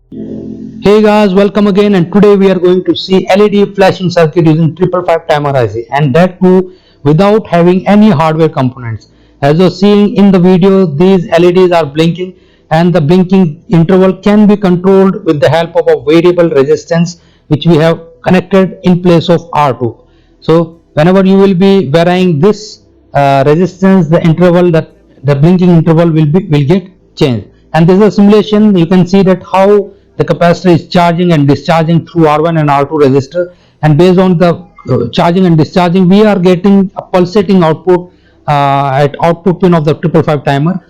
Hey guys, welcome again, and today we are going to see LED flashing circuit using 555 timer IC, and that too without having any hardware components. As you're seeing in the video, these LEDs are blinking, and the blinking interval can be controlled with the help of a variable resistance which we have connected in place of R2. So whenever you will be varying this resistance, the interval, that the blinking interval will get changed. And this is a simulation. You can see that how the capacitor is charging and discharging through R1 and R2 resistor, and based on the charging and discharging, we are getting a pulsating output at output pin of the 555 timer,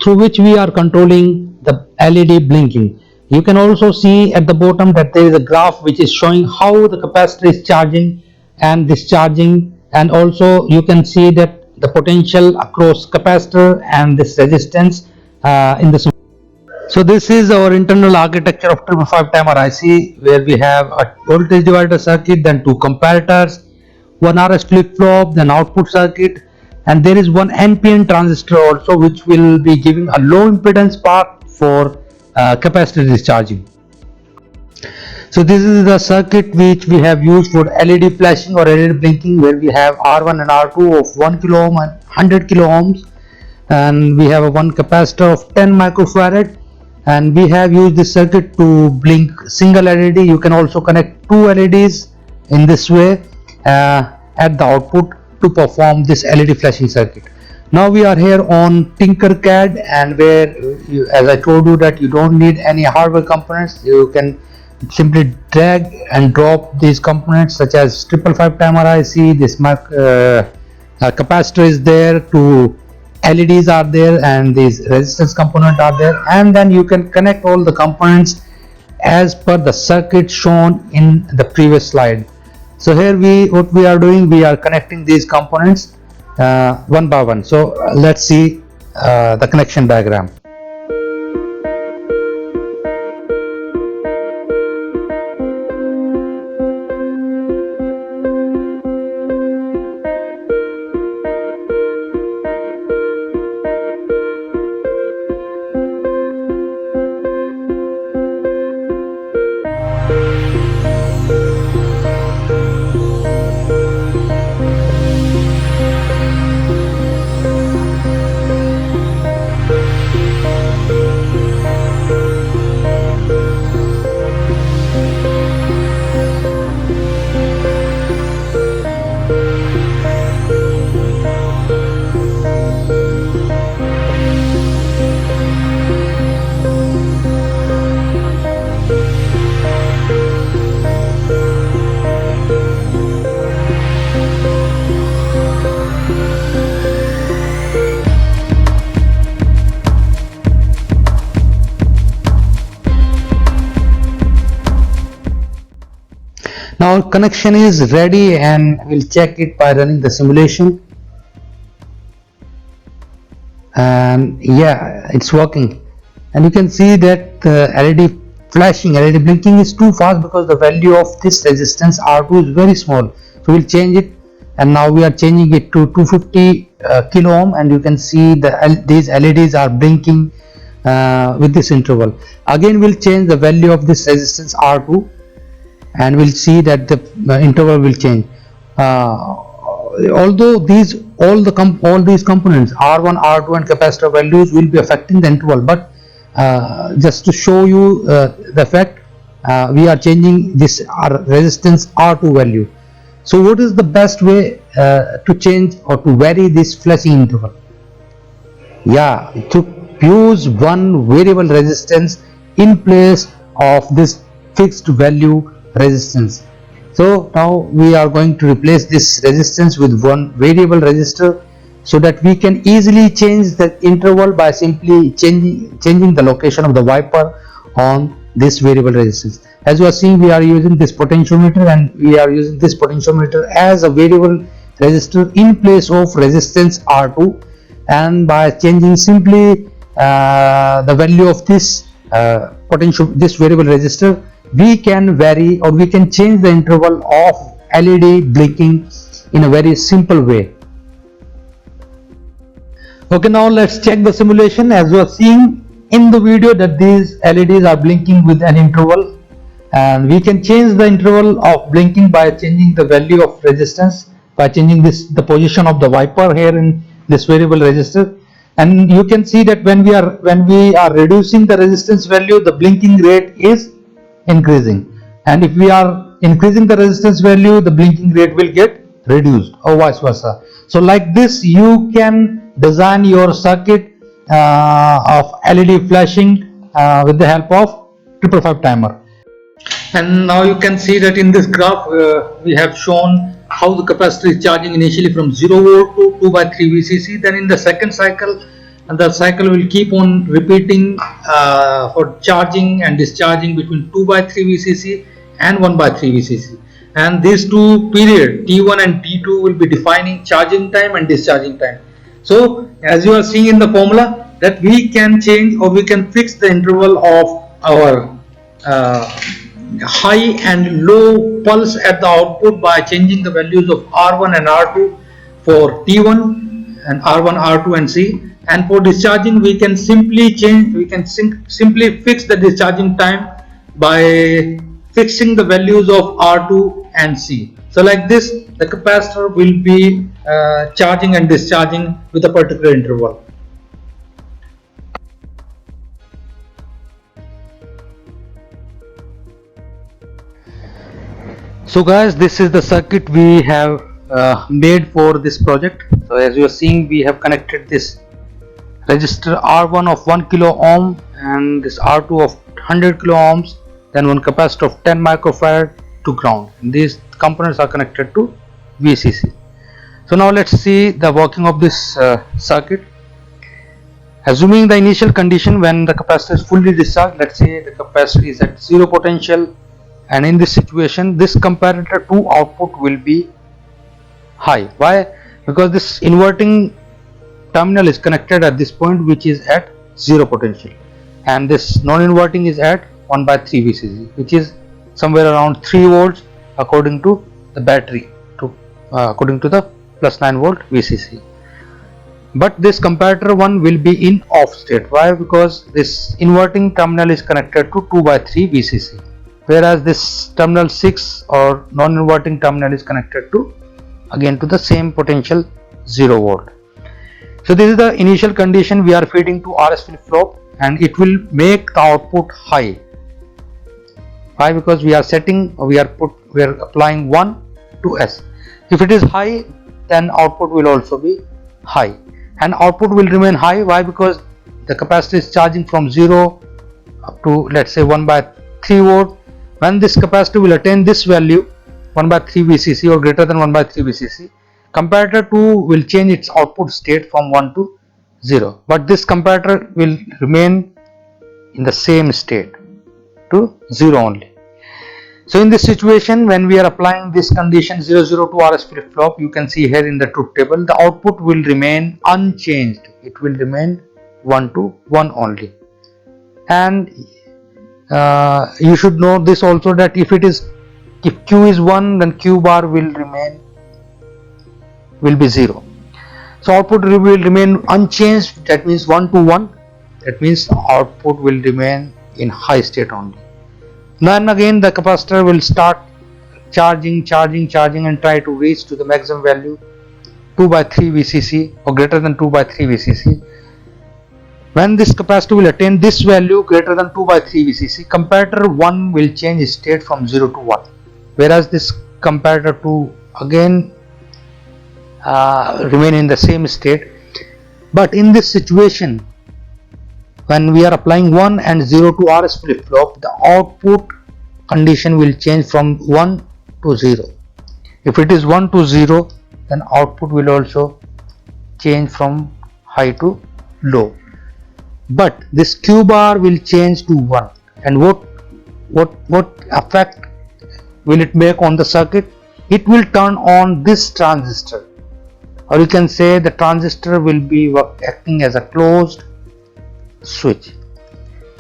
through which we are controlling the LED blinking. You can also see at the bottom that there is a graph which is showing how the capacitor is charging and discharging, and also you can see that the potential across capacitor and this resistance in the. So this is our internal architecture of 555 timer IC, where we have a voltage divider circuit, then two comparators, one RS flip-flop, then output circuit, and there is one NPN transistor also, which will be giving a low impedance part for capacitor discharging. So this is the circuit which we have used for LED flashing or LED blinking, where we have R1 and R2 of 1 kilo ohm and 100 kilo ohms, and we have a one capacitor of 10 microfarad, and we have used this circuit to blink single LED. You can also connect two LEDs in this way at the output to perform this LED flashing circuit. Now we are here on Tinkercad, and where as I told you that you don't need any hardware components. You can simply drag and drop these components such as 555 timer IC, this capacitor is there, to LEDs are there, and these resistance component are there, and then you can connect all the components as per the circuit shown in the previous slide. So here what we are doing, we are connecting these components one by one. So let's see the connection diagram. Now connection is ready, and we'll check it by running the simulation. And yeah, it's working, and you can see that the LED flashing, LED blinking is too fast because the value of this resistance R2 is very small. So we'll change it, and now we are changing it to 250 kilo ohm, and you can see these LEDs are blinking with this interval. Again we'll change the value of this resistance R2, and we'll see that the interval will change. Although all these components R1, R2 and capacitor values will be affecting the interval, but just to show you the effect, we are changing this resistance R2 value. So what is the best way to change or to vary this flashing interval? Yeah, to use one variable resistance in place of this fixed value resistance. So now we are going to replace this resistance with one variable resistor, so that we can easily change the interval by simply changing the location of the wiper on this variable resistance. As you are seeing, we are using this potentiometer, and we are using this potentiometer as a variable resistor in place of resistance R2, and by changing simply the value of this this variable resistor, we can vary or we can change the interval of LED blinking in a very simple way. Okay, now let's check the simulation. As you are seeing, in the video that these LEDs are blinking with an interval, and we can change the interval of blinking by changing the value of resistance, by changing the position of the wiper here in this variable resistor. And you can see that when we are reducing the resistance value, the blinking rate is increasing, and if we are increasing the resistance value, the blinking rate will get reduced, or vice versa. So like this you can design your circuit of LED flashing with the help of 555 timer. And now you can see that in this graph we have shown how the capacitor is charging initially from 0 volt to 2 by 3 VCC. Then in the second cycle, and the cycle will keep on repeating for charging and discharging between 2 by 3 VCC and 1 by 3 VCC. And these two periods, T1 and T2, will be defining charging time and discharging time. So as you are seeing in the formula, that we can change or we can fix the interval of our high and low pulse at the output by changing the values of R1 and R2 for T1 and R1, R2 and C. And for discharging we can simply simply fix the discharging time by fixing the values of R2 and C. So like this the capacitor will be charging and discharging with a particular interval. So guys, this is the circuit we have made for this project. So as you are seeing, we have connected this resistor R1 of 1 kilo ohm and this R2 of 100 kilo ohms, then one capacitor of 10 microfarad to ground. And these components are connected to VCC. So now let's see the working of this circuit. Assuming the initial condition when the capacitor is fully discharged, let's say the capacitor is at 0 potential, and in this situation this comparator 2 output will be high. Why? Because this inverting terminal is connected at this point, which is at 0 potential, and this non-inverting is at 1 by 3 VCC, which is somewhere around 3 volts according to the battery, according to the plus 9 volt VCC. But this comparator 1 will be in off state. Why? Because this inverting terminal is connected to 2 by 3 VCC, whereas this terminal 6 or non-inverting terminal is connected to again to the same potential 0 volt. So this is the initial condition we are feeding to RS flip-flop, and it will make the output high. Why? Because we are applying 1 to S. If it is high, then output will also be high, and output will remain high. Why? Because the capacitor is charging from 0 up to, let's say, 1 by 3 volt. When this capacitor will attain this value 1 by 3 VCC or greater than 1 by 3 VCC, comparator 2 will change its output state from 1 to 0, but this comparator will remain in the same state to 0 only. So in this situation, when we are applying this condition 0 0 to RS flip-flop, you can see here in the truth table, the output will remain unchanged. It will remain 1 to 1 only. And you should know this also, that if Q is 1, then Q bar will be 0. So output will remain unchanged, that means 1 to 1, that means output will remain in high state only. Then again the capacitor will start charging and try to reach to the maximum value 2 by 3 VCC or greater than 2 by 3 VCC. When this capacitor will attain this value greater than 2 by 3 VCC, comparator 1 will change its state from 0 to 1, whereas this comparator 2 again remain in the same state. But in this situation, when we are applying 1 and 0 to RS flip-flop, the output condition will change from 1 to 0. If it is 1 to 0, then output will also change from high to low. But this Q bar will change to 1, and what effect will it make on the circuit? It will turn on this transistor, or you can say the transistor will be acting as a closed switch,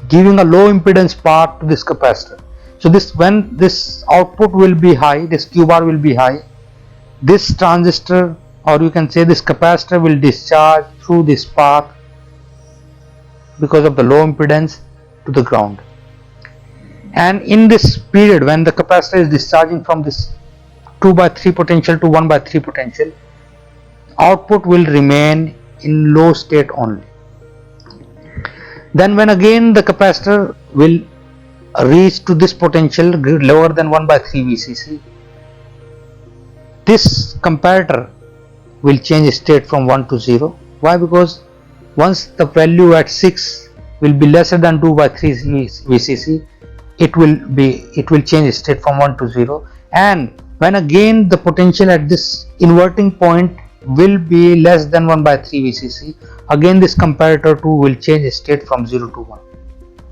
giving a low impedance part to this capacitor. So when this output will be high, this Q bar will be high, this transistor, or you can say this capacitor, will discharge through this path because of the low impedance to the ground. And in this period when the capacitor is discharging from this 2/3 potential to 1/3 potential, output will remain in low state only. Then when again the capacitor will reach to this potential lower than 1/3 VCC, this comparator will change state from 1 to 0. Why? Because once the value at 6 will be lesser than 2/3 VCC, it will change state from 1 to 0. And when again the potential at this inverting point will be less than 1/3 VCC, again this comparator 2 will change state from 0 to 1.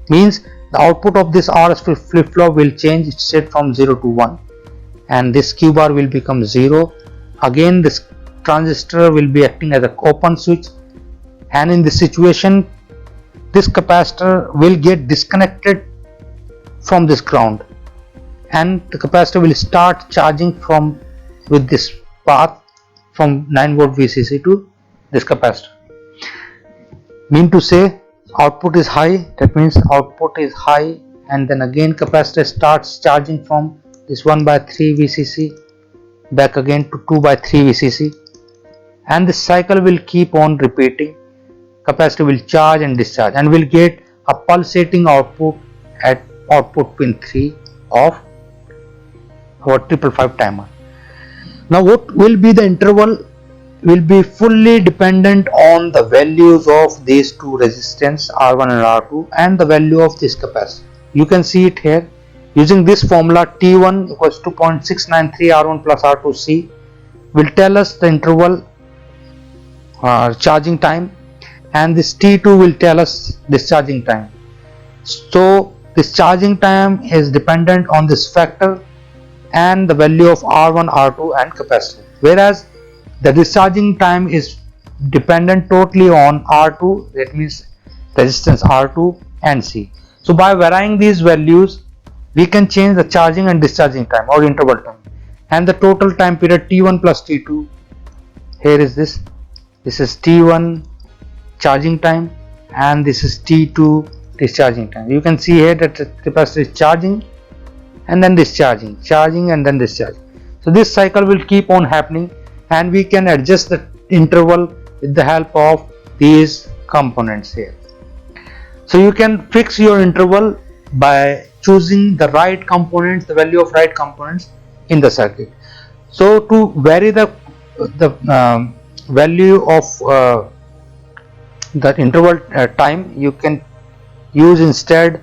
Means the output of this RS flip-flop will change state from 0 to 1, and this Q bar will become 0. Again this transistor will be acting as an open switch, and in this situation this capacitor will get disconnected from this ground, and the capacitor will start charging from with this path from 9 volt VCC to this capacitor. Mean to say output is high, that means output is high, and then again capacitor starts charging from this 1/3 VCC back again to 2/3 VCC, and this cycle will keep on repeating. Capacitor will charge and discharge, and will get a pulsating output at output pin 3 of our 555 timer. Now what will be the interval will be fully dependent on the values of these two resistance R1 and R2 and the value of this capacitor. You can see it here using this formula. T1 equals 2.693 R1 plus R2C will tell us the interval charging time, and this T2 will tell us discharging time. So this charging time is dependent on this factor and the value of R1, R2 and capacitor, whereas the discharging time is dependent totally on R2, that means resistance R2 and C. So by varying these values we can change the charging and discharging time or interval time, and the total time period T1 plus T2. Here is this is T1 charging time and this is T2 discharging time. You can see here that the capacitor is charging and then discharging, charging and then discharging. So this cycle will keep on happening, and we can adjust the interval with the help of these components here. So you can fix your interval by choosing the right components, the value of right components in the circuit. So to vary the value of that interval time, you can use instead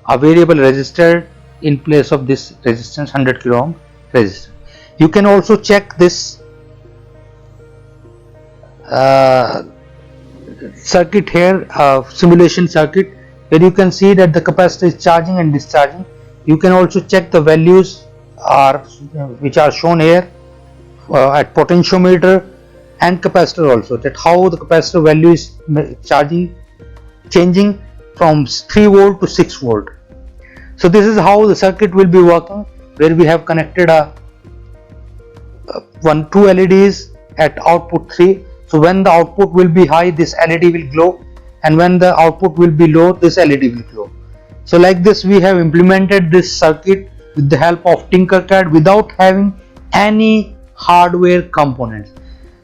a variable resistor in place of this resistance 100 kilo ohm resistor. You can also check this circuit here, simulation circuit, where you can see that the capacitor is charging and discharging. You can also check the values which are shown here at potentiometer and capacitor also, that how the capacitor value is changing from 3 volt to 6 volt. So this is how the circuit will be working, where we have connected two LEDs at output 3. So when the output will be high, this LED will glow, and when the output will be low, this LED will glow. So like this we have implemented this circuit with the help of Tinkercad without having any hardware components.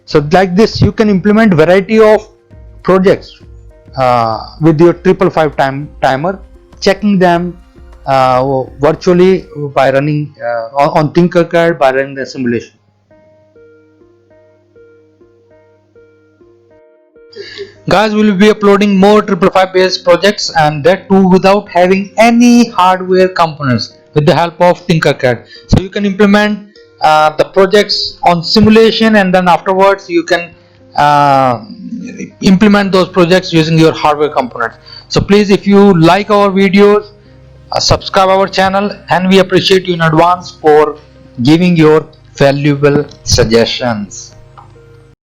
So like this you can implement variety of projects with your 555 timer, checking them virtually by running on Tinkercad, by running the simulation. Guys, we will be uploading more 555 based projects, and that too without having any hardware components, with the help of Tinkercad. So you can implement the projects on simulation, and then afterwards you can implement those projects using your hardware components. So please, if you like our videos, subscribe our channel, and we appreciate you in advance for giving your valuable suggestions.